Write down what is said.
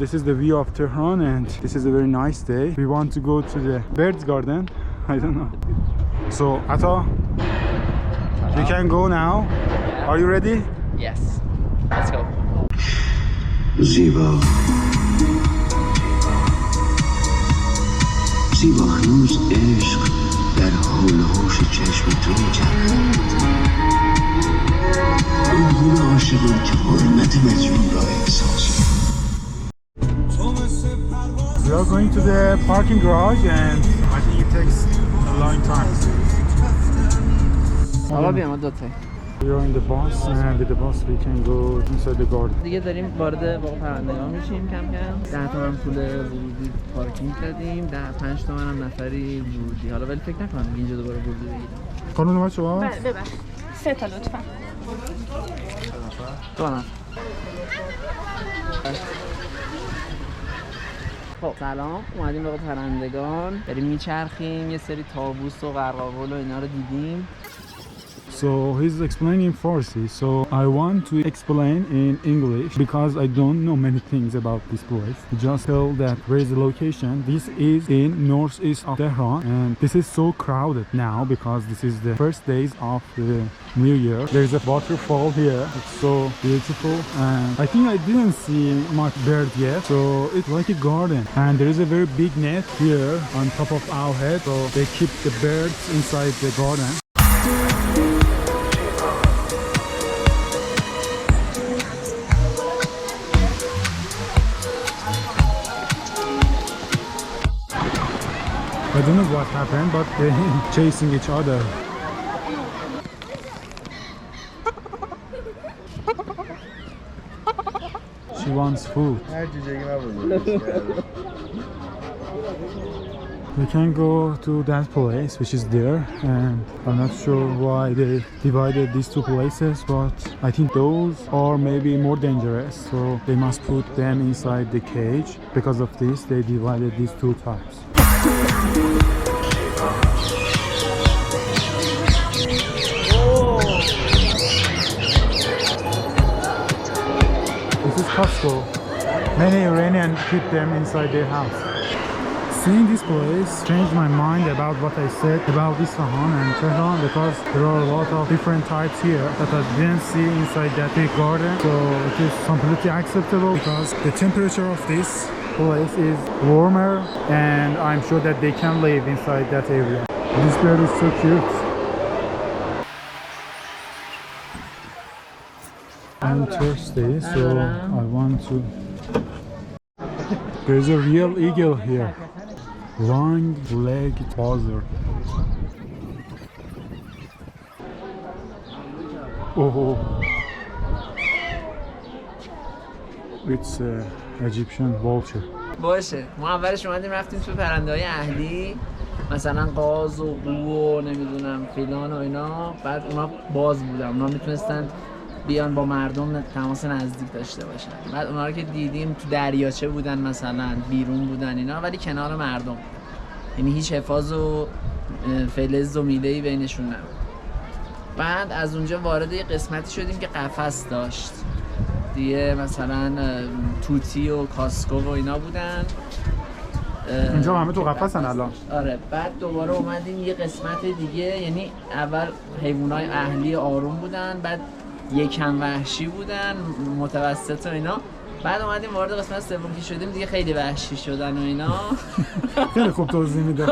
This is the view of Tehran and this is a very nice day. We want to go to the bird's garden. I don't know. So Atta, you can go now. Are you ready? Yes. Let's go. زیبا زیبا هنوز عشق در حول و حوش چشم تو می‌چرخد. این گونه عاشقان که حرمت مجنون را احساس. We are going to the parking garage and I think it takes a long time. حالا بیام دوتا. We are in the bus and with the bus we can go inside the garden. دیگه داریم وارد باغ پرندگان میشیم کم کم. 10 تومن پول ورودی پارکینگ دادیم. 5 تومن هم نفری ورودی. حالا ولی فکر نکنم اینجا دوباره ورودی بگیریم. خانم اومد شما؟ بله ببخشید. 3 تا لطفا. 2 نفر. خب سلام، اومدیم باغ پرندگان. بریم میچرخیم، یه سری طاووس و قرقاول و اینا رو دیدیم. So he's explaining Farsi, so I want to explain in English because I don't know many things about this place. Just tell that where is the location. This is in northeast of Tehran and this is so crowded now because this is the first days of the new year. There's a waterfall here. It's so beautiful and I think I didn't see much bird yet, so it's like a garden and there is a very big net here on top of our head, so they keep the birds inside the garden. I don't know what happened, but they're chasing each other. She wants food. We can go to that place which is there, and I'm not sure why they divided these two places, but I think those are maybe more dangerous, so they must put them inside the cage. Because of this, they divided these two types. This is Costco. Many Iranians keep them inside their house. Seeing this place changed my mind about what I said about Isfahan and Tehran because there are a lot of different types here that I didn't see inside that big garden. So it is completely acceptable because the temperature of this place is warmer and I'm sure that they can live inside that area. This bird is so cute. I'm thirsty, so I want to... There's a real eagle here. Long-legged buzzard. Oh, it's Egyptian vulture. باشه، ما اولش اومدیم رفتیم تو پرنده‌های اهلی، مثلا قاز و قو و نمیدونم فیلان و اینا. بعد اونا باز بودن، اونا میتونستن بیان با مردم تماس نزدیک داشته باشن. بعد اونا رو که دیدیم تو دریاچه بودن، مثلا بیرون بودن اینا، ولی کنار مردم، یعنی هیچ حفاظ و فلز و میله‌ای بینشون نبود. بعد از اونجا وارد یه قسمتی شدیم که قفس داشت دیگه، مثلا توتی و کاسکو و اینا بودن. اینجا همه تو قفسن الان. آره. بعد دوباره اومدیم یه قسمت دیگه، یعنی اول حیوانای اهلی آروم بودن، بعد یکم وحشی بودن، متوسط و اینا. بعد اومدیم وارد قسمت سوم که شدیم دیگه خیلی وحشی شدن و اینا. خیلی خوب توضیح میده.